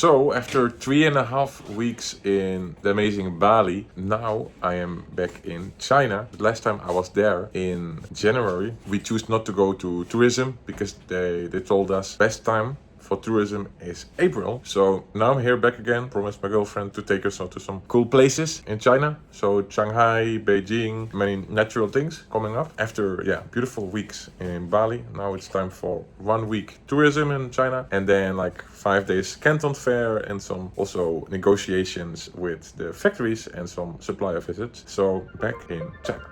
So after 3.5 weeks in the amazing Bali, now I am back in China. The last time I was there in January. We choose not to go to tourism because they told us best time for tourism is April. So now I'm here back again. Promised my girlfriend to take us to some cool places in China. So Shanghai, Beijing, many natural things coming up. After beautiful weeks in Bali, now it's time for 1 week tourism in China, and then like 5 days Canton Fair and some also negotiations with the factories and some supplier visits. So back in China.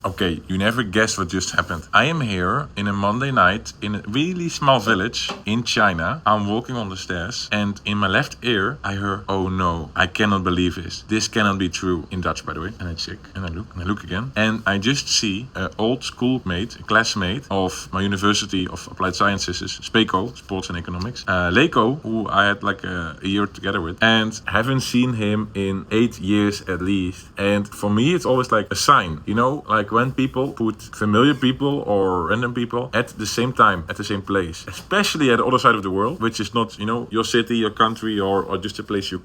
Okay, you never guess what just happened. I am here in a Monday night in a really small village in China. I'm walking on the stairs and in my left ear I hear, "Oh no, I cannot believe this. This cannot be true." In Dutch, by the way. And I check and I look again. And I just see an old schoolmate, a classmate of my University of Applied Sciences, SPECO, Sports and Economics. Leko, who I had like a year together with. And haven't seen him in 8 years at least. And for me, it's always like a sign, you know, like when people put familiar people or random people at the same time, at the same place, especially at the other side of the world, which is not, you know, your city, your country, or just a place you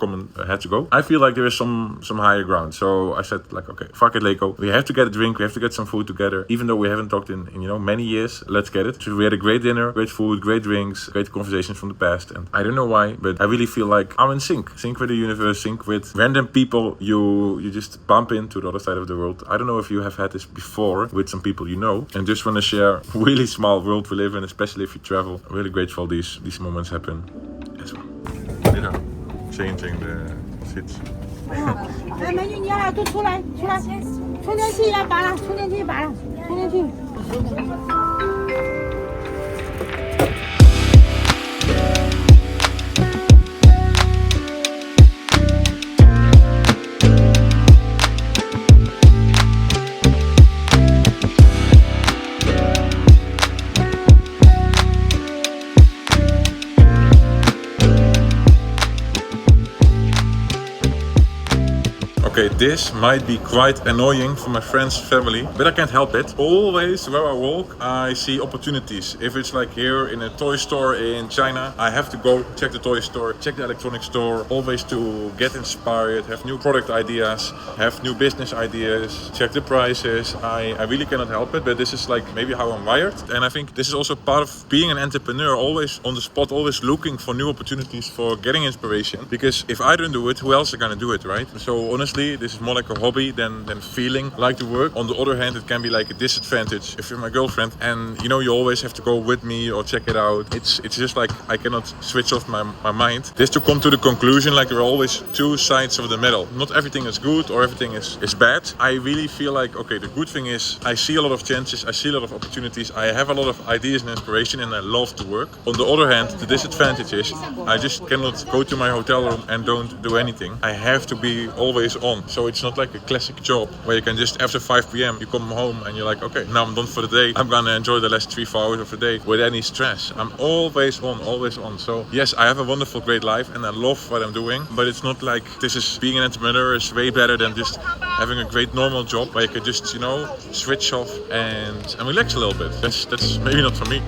had to go. I feel like there is some higher ground. So I said like, okay, fuck it, Leko. We have to get a drink. We have to get some food together. Even though we haven't talked in you know, many years, let's get it. So we had a great dinner, great food, great drinks, great conversations from the past. And I don't know why, but I really feel like I'm in sync with the universe, sync with random people you just bump into the other side of the world. I don't know if you have had this before with some people you know, and just want to share really small world we live in, especially if you travel. I'm really grateful these moments happen as well. You know, changing the seats. 哎，美女，你俩都出来，充电器也拔了，充电器拔了，充电器。Okay, this might be quite annoying for my friends' family, but I can't help it. Always where I walk, I see opportunities. If it's like here in a toy store in China, I have to go check the toy store, check the electronic store, always to get inspired, have new product ideas, have new business ideas, check the prices. I really cannot help it, but this is like maybe how I'm wired. And I think this is also part of being an entrepreneur, always on the spot, always looking for new opportunities, for getting inspiration. Because if I don't do it, who else is gonna do it, right? So honestly, fully. This is more like a hobby than feeling like the work. On the other hand, it can be like a disadvantage if you're my girlfriend and you always have to go with me or check it out. It's just like I cannot switch off my mind. This to come to the conclusion, like there are always two sides of the medal. Not everything is good or everything is bad. I really feel like, okay, the good thing is I see a lot of chances, I see a lot of opportunities, I have a lot of ideas and inspiration, and I love to work. On the other hand, the disadvantage is I just cannot go to my hotel room and don't do anything. I have to be always on. So it's not like a classic job where you can just after 5 p.m. you come home and you're like, okay, now I'm done for the day. I'm gonna enjoy the last 3-4 hours of the day with any stress. I'm always on, always on. So yes, I have a wonderful, great life and I love what I'm doing, but it's not like this is being an entrepreneur is way better than just having a great normal job where you can just, switch off and relax a little bit. That's maybe not for me.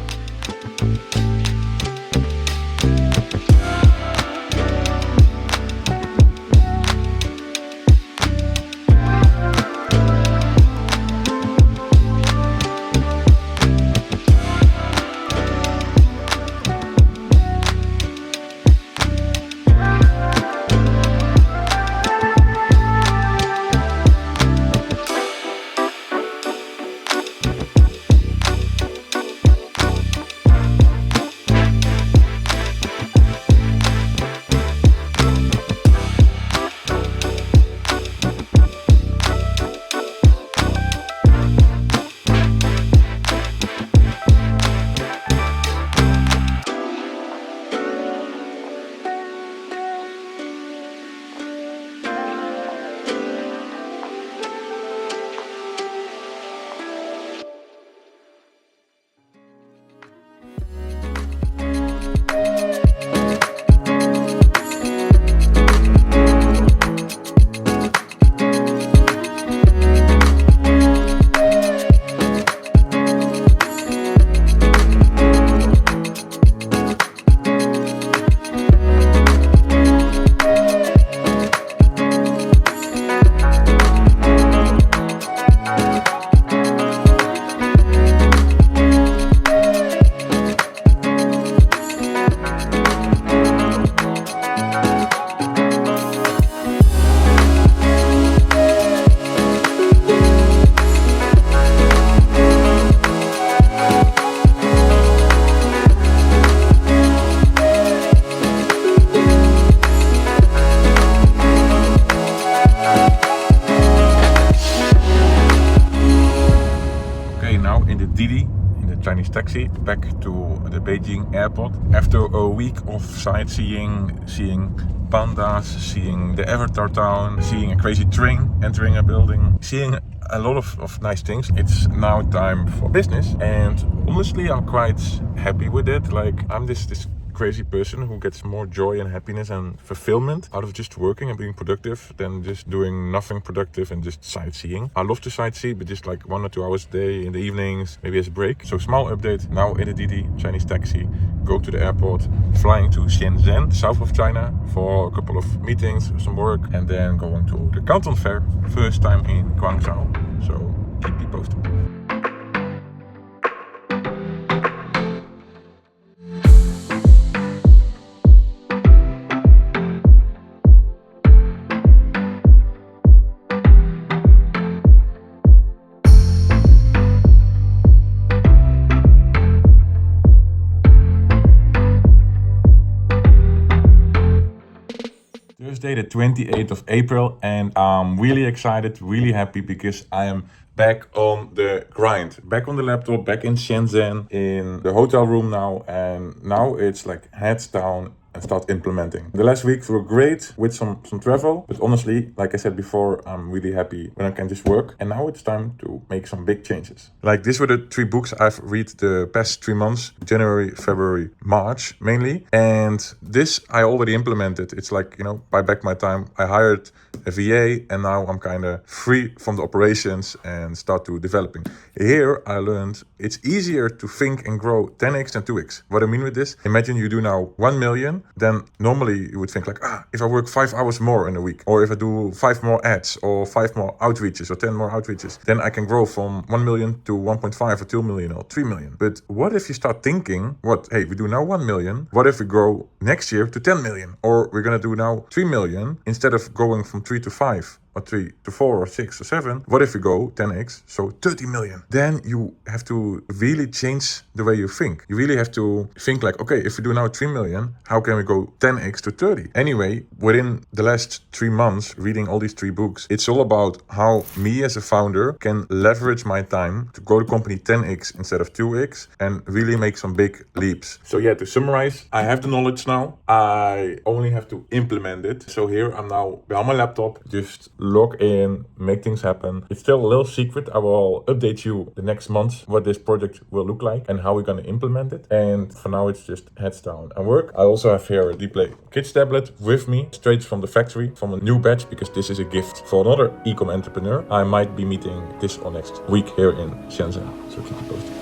Chinese taxi back to the Beijing airport. After a week of sightseeing, seeing pandas, seeing the Avatar town, seeing a crazy train entering a building, seeing a lot of nice things. It's now time for business, and honestly I'm quite happy with it. Like I'm this crazy person who gets more joy and happiness and fulfillment out of just working and being productive than just doing nothing productive and just sightseeing. I love to sightsee, but just like 1 or 2 hours a day in the evenings, maybe as a break. So small update, now in a Didi Chinese taxi, go to the airport, flying to Shenzhen, south of China, for a couple of meetings, some work, and then going to the Canton Fair, first time in Guangzhou. So keep me posted. Thursday the 28th of April, and I'm really excited, really happy, because I am back on the grind, back on the laptop, back in Shenzhen, in the hotel room now, and now it's like heads down and start implementing. The last weeks were great with some travel, but honestly, like I said before, I'm really happy when I can just work, and now it's time to make some big changes. Like these were the 3 books I've read the past 3 months, January, February, March mainly, and this I already implemented. It's like, buy back my time. I hired a VA, and now I'm kind of free from the operations and start to developing. Here I learned it's easier to think and grow 10x than 2x. What I mean with this, imagine you do now 1 million, then normally you would think like, if I work 5 hours more in a week, or if I do 5 more ads or 5 more outreaches or 10 more outreaches, then I can grow from 1 million to 1.5 or 2 million or 3 million. But what if you start thinking, hey, we do now 1 million, what if we grow next year to 10 million? Or we're gonna do now 3 million instead of going from 3 to 5. or 3 to 4 or 6 or 7. What if we go 10x, so 30 million? Then you have to really change the way you think. You really have to think like, okay, if we do now 3 million, how can we go 10x to 30? Anyway, within the last 3 months, reading all these 3 books, it's all about how me as a founder can leverage my time to grow the company 10x instead of 2x and really make some big leaps. So yeah, to summarize, I have the knowledge now. I only have to implement it. So here I'm now behind my laptop, just log in, make things happen. It's still a little secret. I will update you the next month what this project will look like and how we're going to implement it. And for now, it's just heads down and work. I also have here a DEPLAY Kids tablet with me, straight from the factory, from a new batch, because this is a gift for another e-com entrepreneur. I might be meeting this or next week here in Shenzhen. So keep you posted.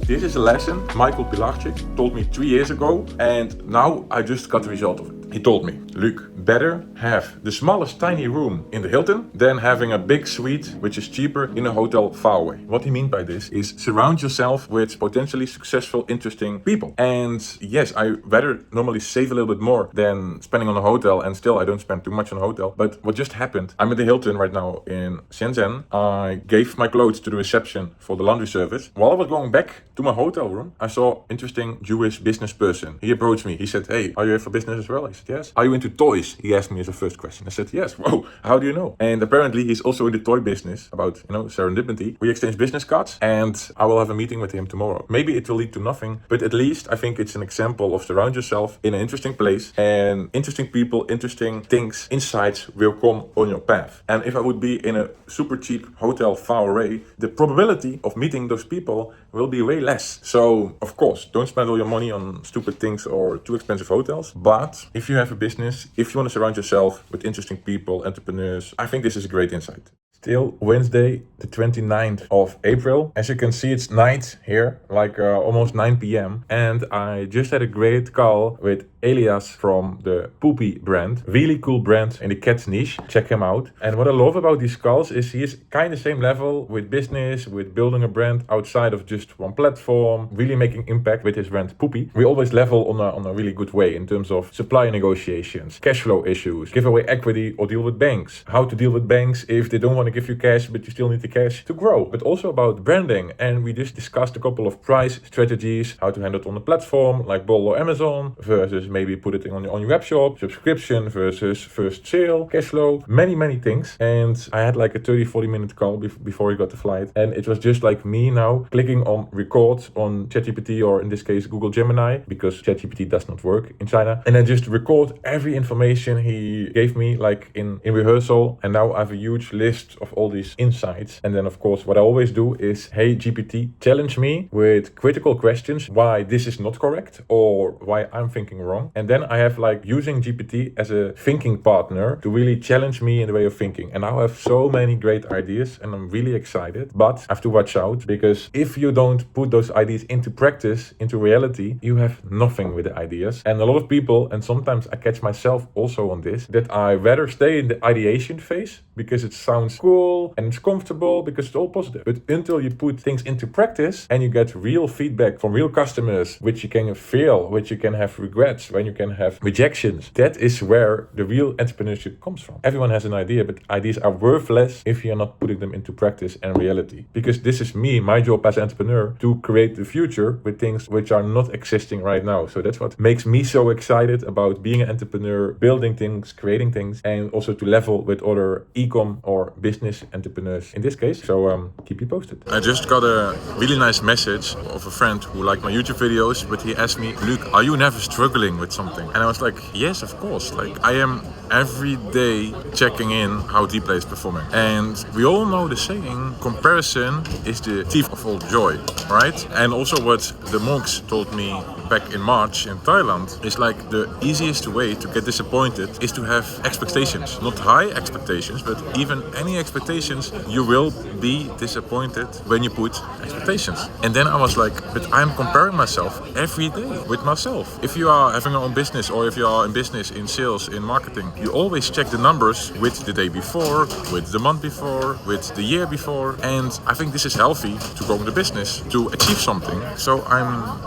This is a lesson Michael Pilarczyk told me 3 years ago, and now I just got the result of it. He told me, Luuk, better have the smallest tiny room in the Hilton than having a big suite which is cheaper in a hotel far away. What he means by this is surround yourself with potentially successful, interesting people. And yes, I rather normally save a little bit more than spending on a hotel, and still I don't spend too much on a hotel. But what just happened, I'm at the Hilton right now in Shenzhen. I gave my clothes to the reception for the laundry service. While I was going back to my hotel room, I saw an interesting Jewish business person. He approached me. He said, hey, are you here for business as well? I said, yes. Are you into toys? He asked me as a first question. I said, yes. Whoa, how do you know? And apparently he's also in the toy business about, serendipity. We exchange business cards and I will have a meeting with him tomorrow. Maybe it will lead to nothing, but at least I think it's an example of surround yourself in an interesting place, and interesting people, interesting things, insights will come on your path. And if I would be in a super cheap hotel far away, the probability of meeting those people will be way less. So of course, don't spend all your money on stupid things or too expensive hotels. But if you have a business, if you want to surround yourself with interesting people, entrepreneurs, I think this is a great insight. Still Wednesday, the 29th of April. As you can see, it's night here, like almost 9 p.m. And I just had a great call with Elias from the Poopy brand. Really cool brand in the cat niche. Check him out. And what I love about these calls is he is kind of same level with business, with building a brand outside of just one platform, really making impact with his brand Poopy. We always level on a really good way in terms of supply negotiations, cash flow issues, give away equity or deal with banks, how to deal with banks if they don't want to give you cash, but you still need the cash to grow, but also about branding. And we just discussed a couple of price strategies, how to handle it on the platform like Bol or Amazon versus maybe put it on your web shop, subscription versus first sale, cash flow, many things. And I had like a 30-40 minute call before he got the flight. And it was just like me now clicking on record on ChatGPT, or in this case, Google Gemini, because ChatGPT does not work in China. And I just record every information he gave me like in rehearsal. And now I have a huge list of all these insights. And then of course, what I always do is, hey GPT, challenge me with critical questions, why this is not correct or why I'm thinking wrong. And then I have like using GPT as a thinking partner to really challenge me in the way of thinking. And now I have so many great ideas and I'm really excited, but I have to watch out, because if you don't put those ideas into practice, into reality, you have nothing with the ideas. And a lot of people, and sometimes I catch myself also on this, that I rather stay in the ideation phase because it sounds cool and it's comfortable because it's all positive. But until you put things into practice and you get real feedback from real customers, which you can fail, which you can have regrets, when you can have rejections, that is where the real entrepreneurship comes from. Everyone has an idea, but ideas are worthless if you're not putting them into practice and reality. Because this is my job as an entrepreneur, to create the future with things which are not existing right now. So that's what makes me so excited about being an entrepreneur, building things, creating things, and also to level with other e-com or business entrepreneurs in this case. So keep you posted. I just got a really nice message of a friend who liked my YouTube videos, but he asked me, Luuk, are you never struggling with something? And I was like, yes, of course. Like, I am every day checking in how DEPLAY is performing. And we all know the saying, comparison is the thief of all joy, right? And also what the monks told me back in March in Thailand, is like the easiest way to get disappointed is to have expectations. Not high expectations, but even any expectations, you will be disappointed when you put expectations. And then I was like, but I'm comparing myself every day with myself. If you are having your own business, or if you are in business, in sales, in marketing, you always check the numbers with the day before, with the month before, with the year before. And I think this is healthy to go into business, to achieve something. So I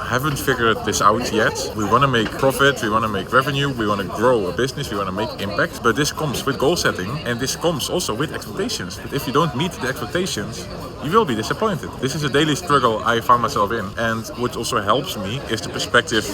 haven't figured this out yet. We want to make profit, we want to make revenue, we want to grow a business, we want to make impact. But this comes with goal setting, and this comes also with expectations. But if you don't meet the expectations, you will be disappointed. This is a daily struggle I found myself in. And what also helps me is the perspective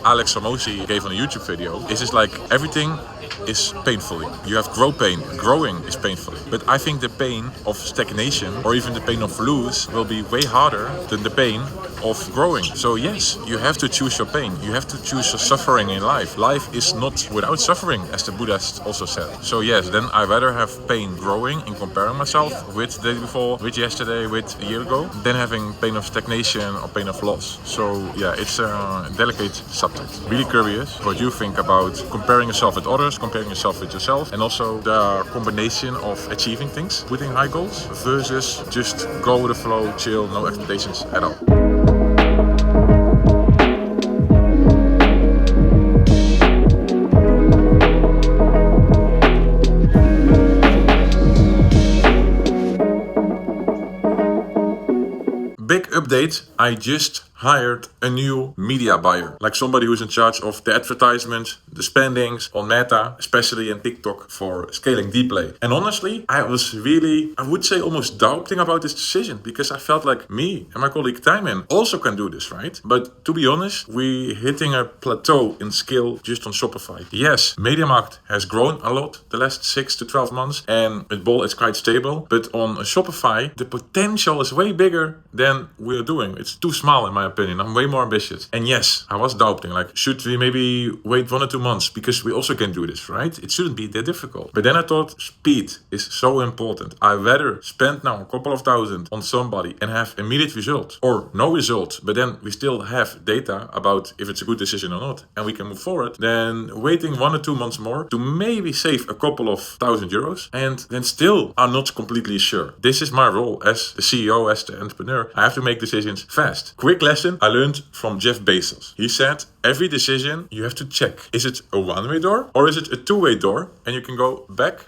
Alex Samosi gave on a YouTube video. It's just like everything is painfully. You have pain. Growing is painfully. But I think the pain of stagnation, or even the pain of lose, will be way harder than the pain of growing. So yes, you have to choose your pain. You have to choose your suffering in life. Life is not without suffering, as the Buddhist also said. So yes, then I rather have pain growing and comparing myself with the day before, with yesterday, with a year ago, than having pain of stagnation or pain of loss. So yeah, it's a delicate subject. Really curious what you think about comparing yourself with others, comparing yourself with yourself, and also the combination of achieving things, putting high goals, versus just go with the flow, chill, no expectations at all. Big update, I just hired a new media buyer, like somebody who's in charge of the advertisements, the spendings on Meta, especially in TikTok, for scaling DEPLAY. And honestly, I was really, I would say, almost doubting about this decision, because I felt like me and my colleague Taiman also can do this, right? But to be honest, we're hitting a plateau in scale just on Shopify. Yes, media market has grown a lot the last 6 to 12 months, and with Bol it's quite stable. But on Shopify, the potential is way bigger than we're doing. It's too small in my opinion. I'm way more ambitious. And yes, I was doubting, like, should we maybe wait 1 or 2 months, because we also can do this, right? It shouldn't be that difficult. But then I thought speed is so important. I'd rather spend now a couple of thousand on somebody and have immediate result, or no result, but then we still have data about if it's a good decision or not, and we can move forward, than waiting 1 or 2 months more to maybe save a couple of €1,000 and then still are not completely sure. This is my role as the CEO, as the entrepreneur. I have to make decisions fast. Quick lesson I learned from Jeff Bezos. He said, every decision you have to check. Is it a one-way door, or is it a two-way door? And you can go back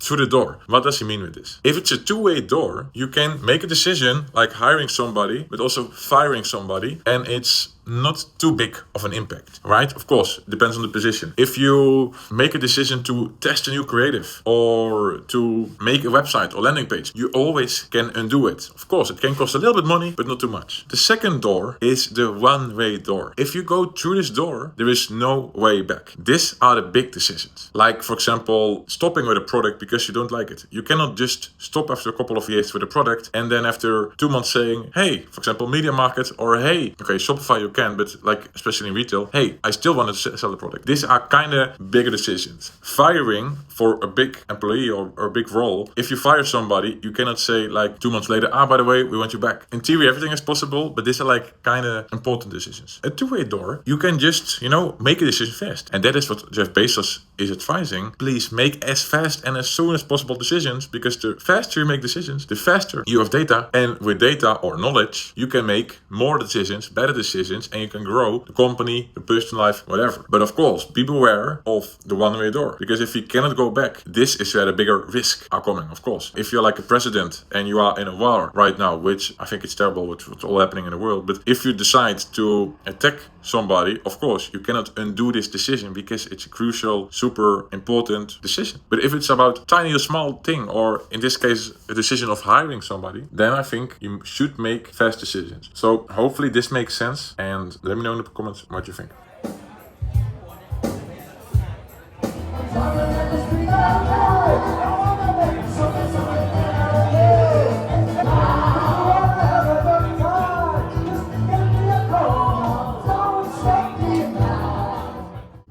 through the door. What does he mean with this? If it's a two-way door, you can make a decision like hiring somebody, but also firing somebody, and it's not too big of an impact, right? Of course, it depends on the position. If you make a decision to test a new creative, or to make a website or landing page, you always can undo it. Of course, it can cost a little bit money, but not too much. The second door is the one-way door. If you go through this door, there is no way back. These are the big decisions. Like, for example, stopping with a product because you don't like it. You cannot just stop after a couple of years with a product and then after 2 months saying, hey, for example, media market, or hey, okay, Shopify you can, but like especially in retail, hey, I still want to sell the product. These are kind of bigger decisions. Firing for a big employee or a big role, if you fire somebody, you cannot say like 2 months later, by the way, we want you back. In theory, everything is possible, but these are like kind of important decisions. A two-way door, you can just, make a decision fast. And that is what Jeff Bezos is advising. Please make as fast and as soon as possible decisions, because the faster you make decisions, the faster you have data. And with data or knowledge, you can make more decisions, better decisions, and you can grow the company, the personal life, whatever. But of course, be aware of the one-way door, because if you cannot go back, this is where the bigger risks are coming, of course. If you're like a president and you are in a war right now, which I think it's terrible with what's all happening in the world, but if you decide to attack somebody, of course, you cannot undo this decision, because it's a crucial, super important decision. But if it's about tiny or small thing, or in this case, a decision of hiring somebody, then I think you should make fast decisions. So hopefully this makes sense, and let me know in the comments what you think.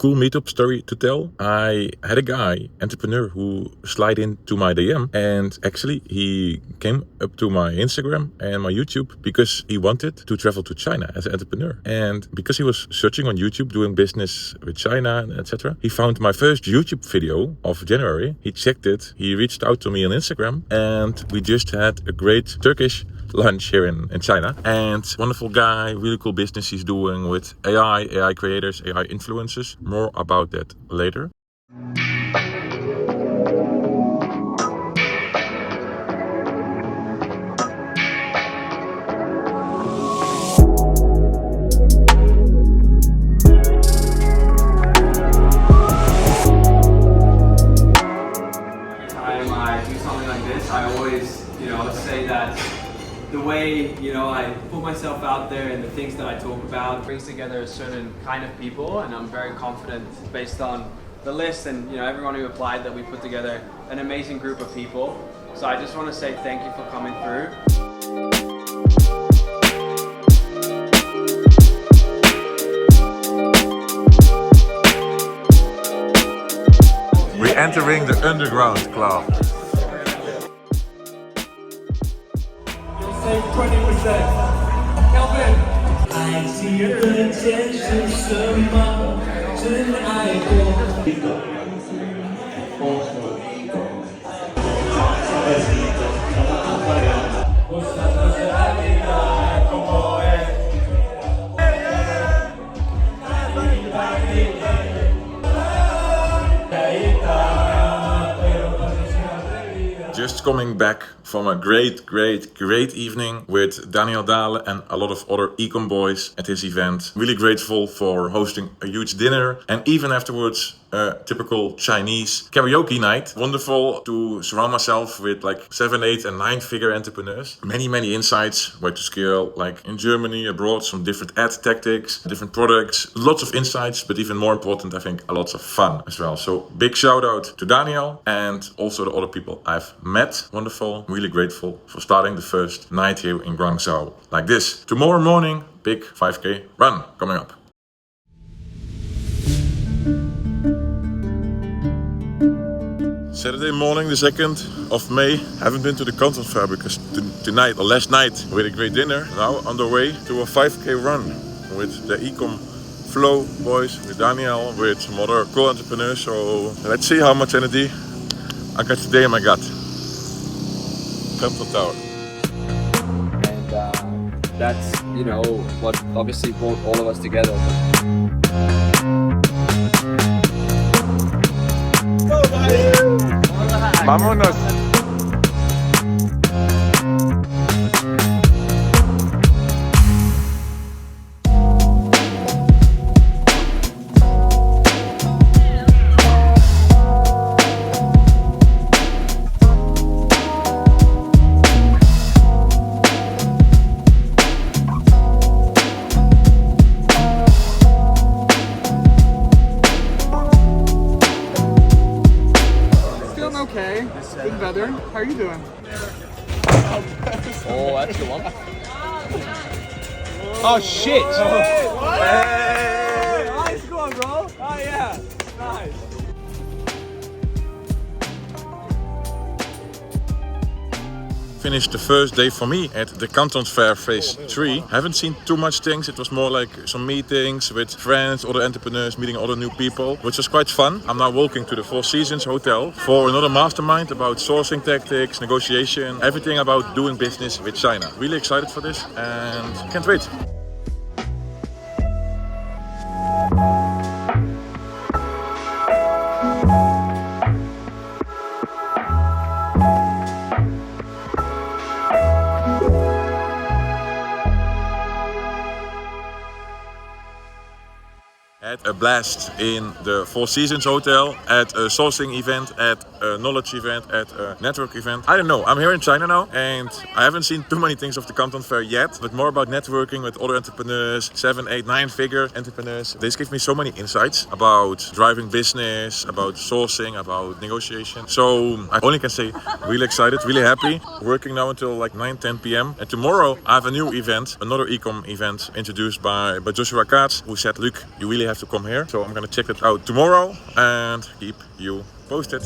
cool meetup story to tell. I had a guy, entrepreneur, who slid into my DM, and actually he came up to my Instagram and my YouTube because he wanted to travel to China as an entrepreneur. And because he was searching on YouTube, doing business with China, etc., he found my first YouTube video of January. He checked it, he reached out to me on Instagram, and we just had a great Turkish lunch here in China. And wonderful guy, really cool business he's doing with AI creators, AI influencers. More about that later. Time I do something like this, I always, say that the way, I put myself out there and the things that I talk about brings together a certain kind of people, and I'm very confident based on the list and everyone who applied that we put together an amazing group of people. So I just want to say thank you for coming through. We're entering the underground club. Save 20%. Kelvin! 爱情的解释什么？真爱过。Just coming back from a great evening with Daniel Dahle and a lot of other ecom boys at his event. Really grateful for hosting a huge dinner, and even afterwards a typical Chinese karaoke night. Wonderful to surround myself with like 7, 8 and 9 figure entrepreneurs. Many insights where to scale, like in Germany, abroad, some different ad tactics, different products, lots of insights, but even more important, I think, a lot of fun as well. So big shout out to Daniel and also the other people I've met. Wonderful, really grateful for starting the first night here in Guangzhou like this. Tomorrow morning, big 5K run coming up. Saturday morning, the 2nd of May. Haven't been to the content fair because tonight or last night we had a great dinner. Now on the way to a 5K run with the ecom flow boys, with Daniel, with some other cool entrepreneurs. So let's see how much energy I got today in my gut. Temple Tower. And that's, what obviously brought all of us together. Vámonos. Okay, been better. How are you doing? Oh, that's the one. Oh shit! Hey! Nice one, bro! Oh yeah! Nice! Finished the first day for me at the Canton Fair Phase 3. Haven't seen too much things. It was more like some meetings with friends, other entrepreneurs, meeting other new people, which was quite fun. I'm now walking to the Four Seasons Hotel for another mastermind about sourcing tactics, negotiation, everything about doing business with China. Really excited for this and can't wait. Had a blast in the Four Seasons Hotel, at a sourcing event, at a knowledge event, at a network event. I don't know, I'm here in China now and I haven't seen too many things of the Canton Fair yet, but more about networking with other entrepreneurs, 7, 8, 9 figure entrepreneurs. This gives me so many insights about driving business, about sourcing, about negotiation. So I only can say really excited, really happy. Working now until like 9, 10 p.m. And tomorrow I have a new event, another ecom event introduced by Joshua Katz, who said, Luuk, you really have to come here. So I'm gonna check that out tomorrow and keep you posted.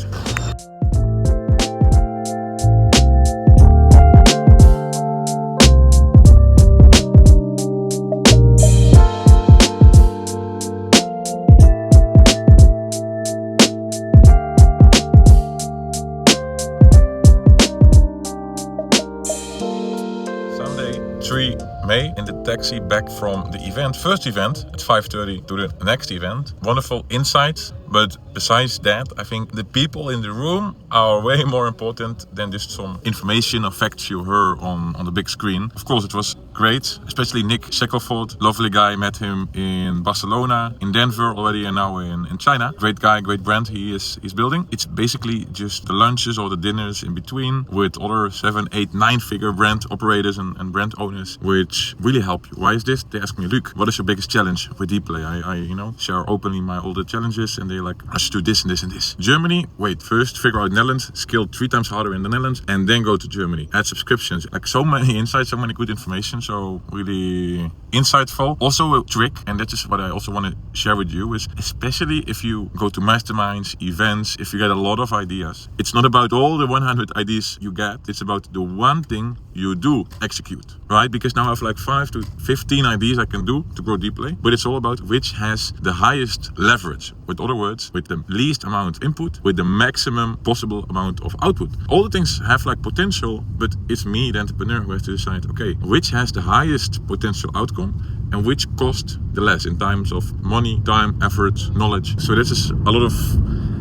Sunday, 3 May, in the taxi back from the event, first event at 5:30 to the next event. Wonderful insights, but besides that, I think the people in the room are way more important than just some information or facts you heard on the big screen. Of course, it was great, especially Nick Shackelford, lovely guy. Met him in Barcelona, in Denver already, and now in China. Great guy, great brand he's building. It's basically just the lunches or the dinners in between with other 7, 8, 9 figure brand operators and brand owners, which really help you. Why is this? They ask me, Luuk, what is your biggest challenge with DEPLAY? I share openly my all the challenges, and they're like, I should do this and this and this. Germany, wait, first figure out Netherlands, skill 3 times harder in the Netherlands, and then go to Germany. Add subscriptions, like so many insights, so many good information, so really insightful. Also a trick, and that is what I also want to share with you, is especially if you go to masterminds, events, if you get a lot of ideas, it's not about all the 100 ideas you get, it's about the one thing you do execute, right? Because now I have like 5 to 15 ideas I can do to grow DEPLAY, but it's all about which has the highest leverage. With other words, with the least amount of input, with the maximum possible amount of output. All the things have like potential, but it's me, the entrepreneur, who has to decide, okay, which has the highest potential outcome and which cost the less in terms of money, time, effort, knowledge. So this is a lot of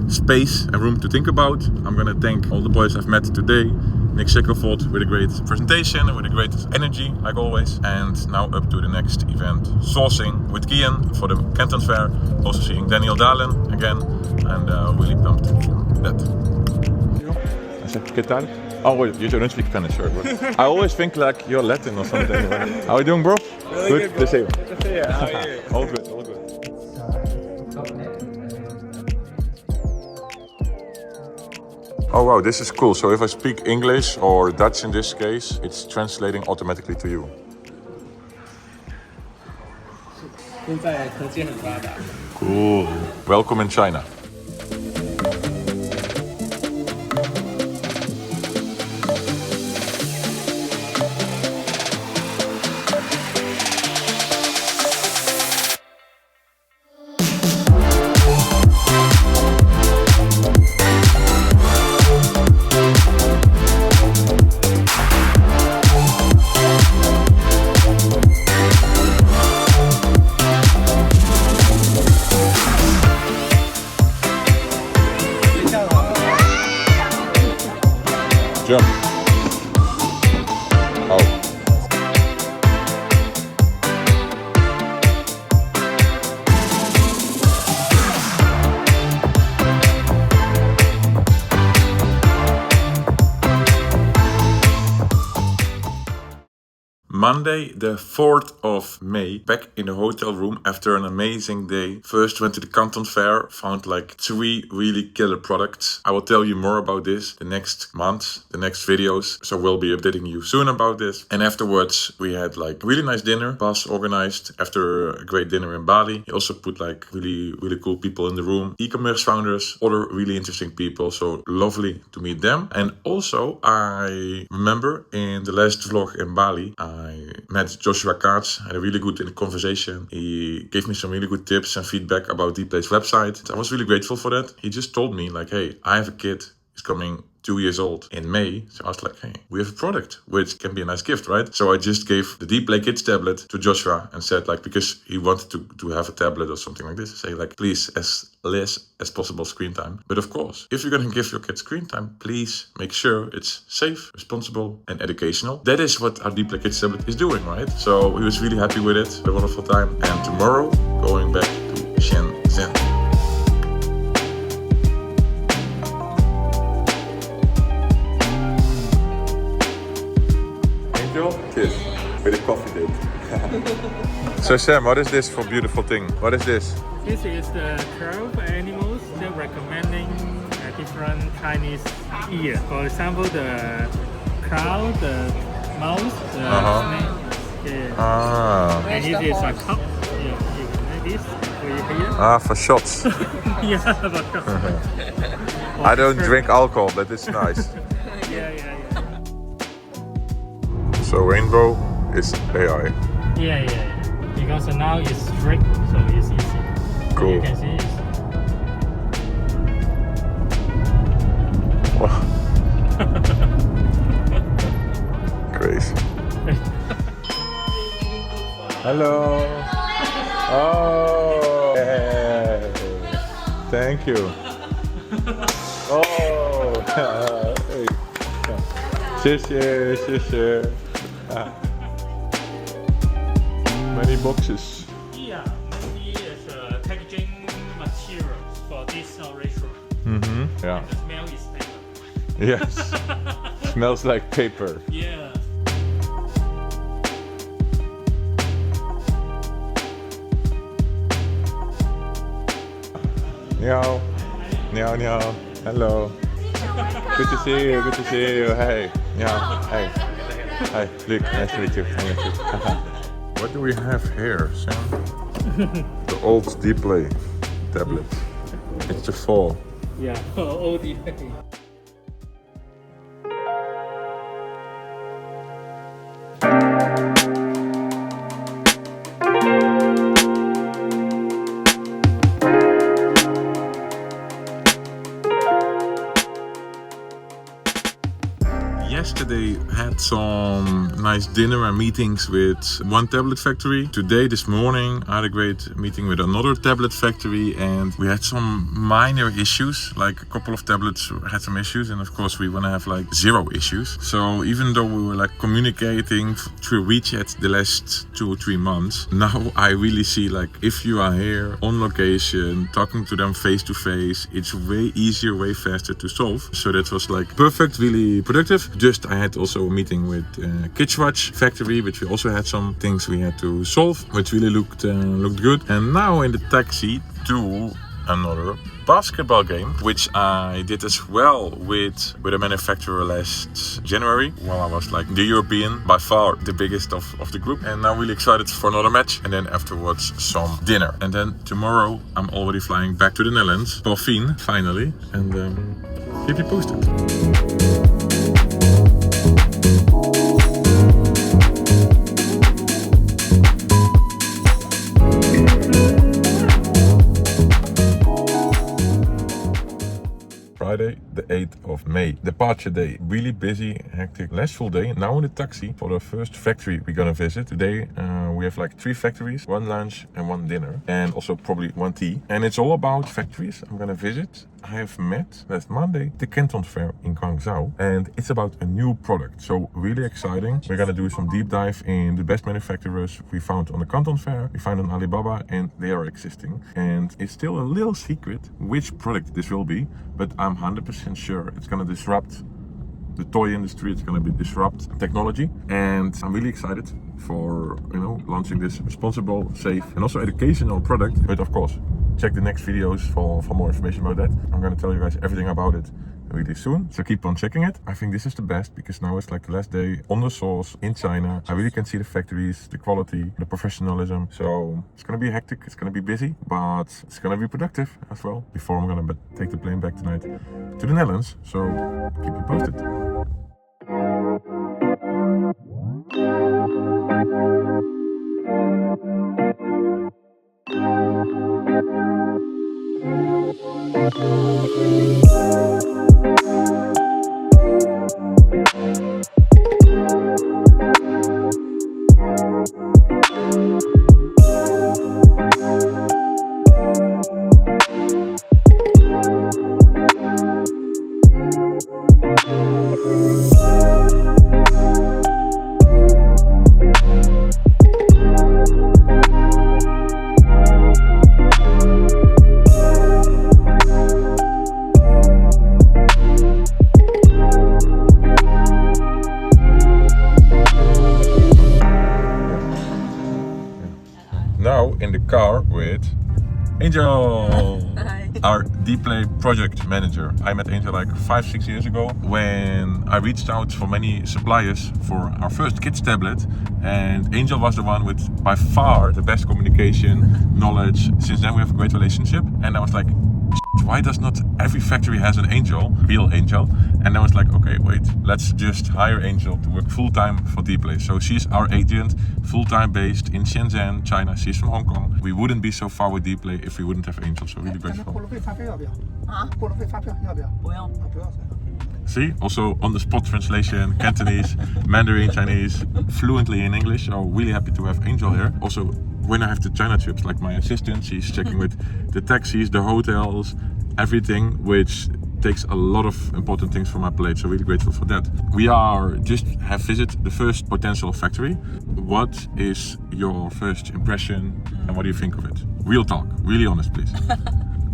space and room to think about. I'm gonna thank all the boys I've met today. Nick Shackelford with a great presentation and with a great energy, like always. And now up to the next event, sourcing with Kian for the Canton Fair. Also seeing Daniel Dalen again, and really pumped for that. I said, ¿qué tal? Oh wait, you don't speak Spanish, sure. But I always think like you're Latin or something. How are you doing, bro? Really Good. bro. The same. Good to see you. How are you? All good, all good. Oh wow, this is cool. So if I speak English or Dutch in this case, it's translating automatically to you. 现在科技很发达。 Cool. Welcome in China. Jump. Oh. Monday, the 4th of May, back in the hotel room after an amazing day. First went to the Canton Fair, found like 3 really killer products. I will tell you more about this the next months, the next videos. So we'll be updating you soon about this. And afterwards, we had like really nice dinner. Bas organized after a great dinner in Bali. He also put like really cool people in the room. E-commerce founders, other really interesting people. So lovely to meet them. And also, I remember in the last vlog in Bali, I met Joshua Kaats, had a really good conversation. He gave me some really good tips and feedback about DEPLAY's website. I was really grateful for that. He just told me like, hey, I have a kid, he's coming 2 years old in May. So I was like, hey, we have a product, which can be a nice gift, right? So I just gave the DEPLAY Kids tablet to Joshua and said like, because he wanted to have a tablet or something like this, say like, please, as less as possible screen time. But of course, if you're going to give your kids screen time, please make sure it's safe, responsible, and educational. That is what our DEPLAY Kids tablet is doing, right? So he was really happy with it. A wonderful time. And tomorrow, going back to Shenzhen. Kiss with a coffee date. So Sam, what is this for beautiful thing? What is this? This is the 12 animals they're recommending different Chinese ear. For example, the crow, the mouse, the snake. Yeah. Ah. And it is a cup. Yeah, you can make this. So you here. Ah, for shots. Yeah, but I don't drink alcohol, but it's nice. yeah. So rainbow is AI. Yeah. Because now it's strict, so it's easy. Cool. You can see it's Wow. Crazy. Hello. Oh. Yeah. Thank you. Oh. Hey. 谢谢. Many boxes. yeah, maybe it's packaging materials for this restaurant. Yeah. The smell is paper. Yes. Smells like paper. Yeah. Meow. Hello. Good to see you. Hey. Meow. Hey. Hi. Luuk, nice to meet you. What do we have here, Sam? The old DEPLAY tablet. It's the 4. Yeah. All the Yesterday had some nice dinner and meetings with one tablet factory. Today, this morning, I had a great meeting with another tablet factory, and we had some minor issues. Like a couple of tablets had some issues, and of course we want to have like 0 issues. So even though we were like communicating through WeChat the last 2 or 3 months, now I really see like if you are here on location, talking to them face to face, it's way easier, way faster to solve. So that was like perfect, really productive. Just I had also a meeting with Kitchwatch factory, which we also had some things we had to solve, which really looked good. And now in the taxi to another basketball game, which I did as well with a manufacturer last January, while I was like the European, by far the biggest of the group. And now really excited for another match, and then afterwards some dinner. And then tomorrow I'm already flying back to the Netherlands, Pauphine, finally, and keep you posted. Friday, the 8th of May. Departure day. Really busy, hectic, less full day. Now in the taxi for the first factory we're gonna visit. Today we have like 3 factories, 1 lunch and 1 dinner. And also probably 1 tea. And it's all about factories I'm gonna visit. I have met last Monday the Canton Fair in Guangzhou, and it's about a new product. So really exciting. We're gonna do some deep dive in the best manufacturers we found on the Canton Fair. We found on Alibaba, and they are existing. And it's still a little secret which product this will be, but I'm 100% sure it's gonna disrupt the toy industry. It's gonna be disrupt technology, and I'm really excited for launching this responsible, safe, and also educational product. But of course, check the next videos for more information about that. I'm gonna tell you guys everything about it really soon, so keep on checking it. I think this is the best because now it's like the last day on the source in China. I really can see the factories, the quality, the professionalism. So it's gonna be hectic, it's gonna be busy, but it's gonna be productive as well. Before I'm gonna take the plane back tonight to the Netherlands, so keep you posted. Now in the car with Angel. Hi. our DEPLAY project manager. I met Angel like 5-6 years ago when I reached out for many suppliers for our first kids tablet, and Angel was the one with by far the best communication knowledge. Since then we have a great relationship, and I was like, why does not every factory has an angel, real angel? And I was like, okay, wait, let's just hire Angel to work full-time for DEPLAY. So she's our agent, full-time based in Shenzhen, China. She's from Hong Kong. We wouldn't be so far with DEPLAY if we wouldn't have Angel, so really 过 grateful. 路费发票要不要？啊，过路费发票要不要？不用。不要。 See, also on the spot translation, Cantonese, Mandarin, Chinese, fluently in English. So really happy to have Angel here. Also, when I have the China trips, like my assistant, she's checking with the taxis, the hotels, everything, which takes a lot of important things from my plate. So really grateful for that. We have visited the first potential factory. What is your first impression and what do you think of it? Real talk, really honest, please.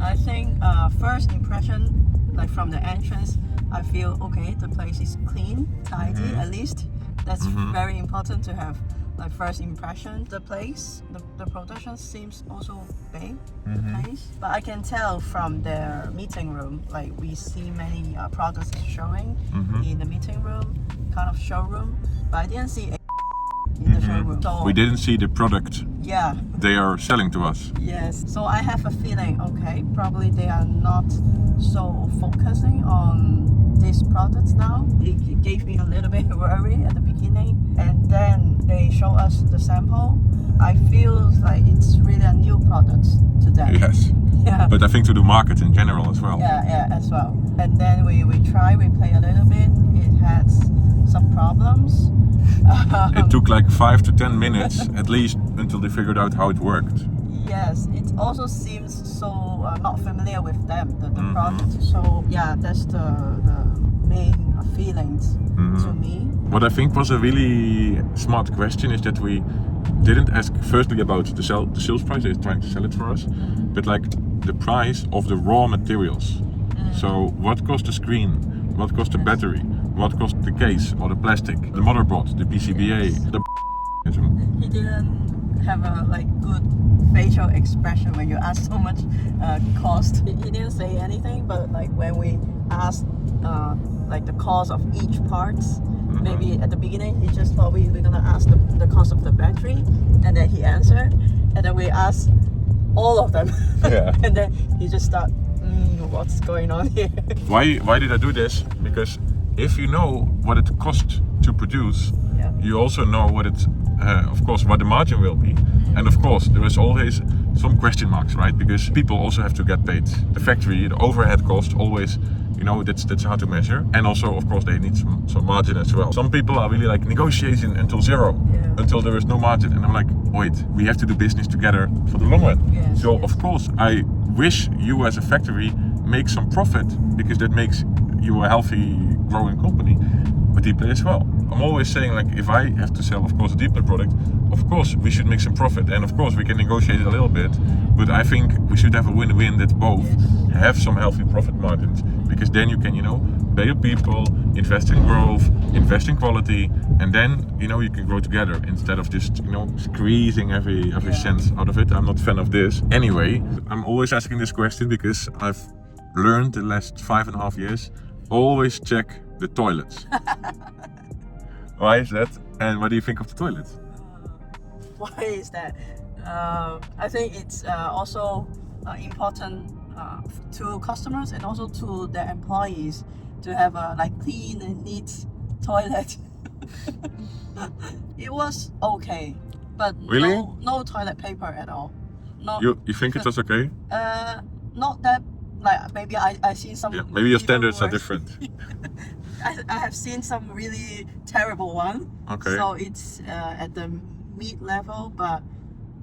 I think first impression, like from the entrance, I feel okay, the place is clean, tidy, at least. That's very important to have like first impression. The place, the production seems also big, the place. But I can tell from their meeting room, like we see many products showing in the meeting room, kind of showroom. But I didn't see in the showroom. So, We didn't see the product yeah. they are selling to us. Yes. So I have a feeling, okay, probably they are not so focusing on these products now. It gave me a little bit worry at the beginning, and then they show us the sample. I feel like it's really a new product to them. Yes. Yeah. But I think to the market in general as well. Yeah, as well. And then we play a little bit. It had some problems. It took like 5 to 10 minutes at least until they figured out how it worked. Yes, it also seems so not familiar with them, the product. So yeah, that's the main feelings to me. What I think was a really smart question is that we didn't ask firstly about the sales price, they're trying to sell it for us, but like the price of the raw materials. So what cost the screen, what cost the battery, what cost the case or the plastic, the motherboard, the PCBA, the He didn't have a like good facial expression when you ask so much cost. He didn't say anything, but like when we asked like the cost of each parts, maybe at the beginning he just thought we're gonna ask the cost of the battery, and then he answered, and then we asked all of them. Yeah. And then he just started, what's going on here? Why did I do this? Because if you know what it costs to produce, Yeah. you also know what it, of course, what the margin will be. And of course, there is always some question marks, right? Because people also have to get paid. The factory, the overhead cost, always, you know, that's how to measure. And also, of course, they need some margin as well. Some people are really like negotiating until zero, until there is no margin. And I'm like, wait, we have to do business together for the long run. Yes, So yes. of course, I wish you as a factory make some profit, because that makes you a healthy, growing company. But DEPLAY as well. I'm always saying, like, if I have to sell, of course, a DEPLAY product, of course we should make some profit, and of course we can negotiate it a little bit. But I think we should have a win-win that both have some healthy profit margins, because then you can, you know, pay your people, invest in growth, invest in quality, and then, you know, you can grow together instead of just, you know, squeezing every cent out of it. I'm not a fan of this. Anyway, I'm always asking this question because I've learned the last 5.5 years, always check the toilets. Why is that? And what do you think of the toilets? Why is that? I think it's also important to customers and also to the employees to have a like clean and neat toilet. It was okay, but Really? no toilet paper at all. No. You think it was okay? Not that. Like maybe I seen some. Yeah, maybe your even standards are worse. different. I have seen some really terrible one. Okay. So it's at the mid level, but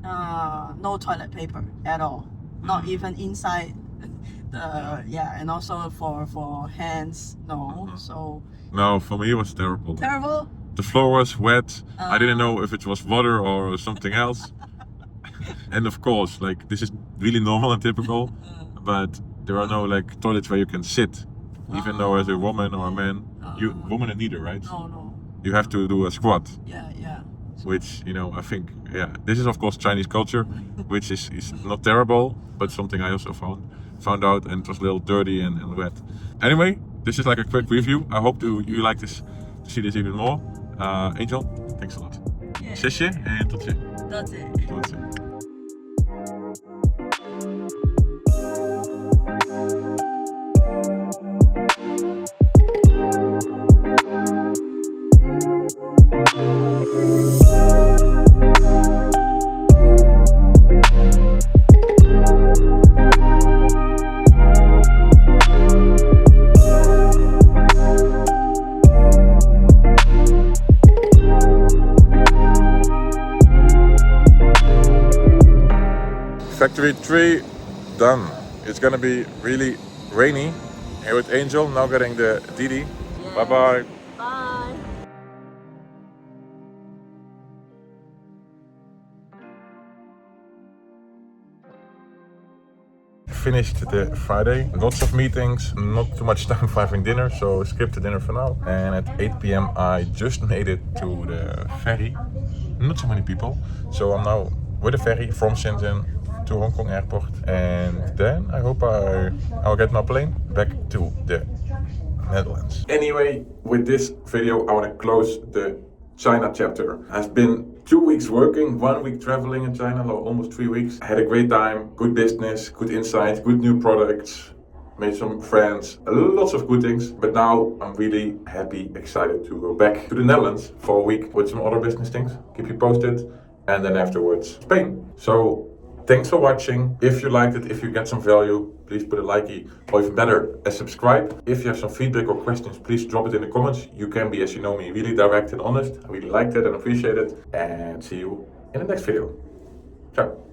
no toilet paper at all. Not even inside the and also for hands, no. So No, for me it was terrible. terrible. The floor was wet. I didn't know if it was water or something else. And of course, like, this is really normal and typical, but there are no like toilets where you can sit, even though as a woman or a man, woman and neither, right? No. You have to do a squat, Yeah. which, you know, I think, this is of course Chinese culture, which is not terrible, but something I also found. found out, and it was a little dirty and wet. Anyway, this is like a quick review. I hope you like this, to see this even more. Angel, thanks a lot. Yeah. Zesje en tot ziens. That's it. Tot ziens. Factory 3 done. It's gonna be really rainy. Here with Angel, now getting the Didi. Bye bye. Bye. Finished the Friday. Lots of meetings, not too much time for having dinner, so skip the dinner for now. And at 8 p.m. I just made it to the ferry. Not so many people. So I'm now with the ferry from Shenzhen to Hong Kong airport, and then I hope I'll get my plane back to the Netherlands. Anyway, with this video I want to close the China chapter. Has been 2 weeks working, 1 week traveling in China, no, almost 3 weeks. I had a great time, good business, good insight, good new products, made some friends, lots of good things. But now I'm really happy, excited to go back to the Netherlands for a week with some other business things. Keep you posted, and then afterwards Spain. So thanks for watching. If you liked it, if you get some value, please put a likey, or even better, a subscribe. If you have some feedback or questions, please drop it in the comments. You can be, as you know me, really direct and honest. I really liked it and appreciate it. And see you in the next video. Ciao.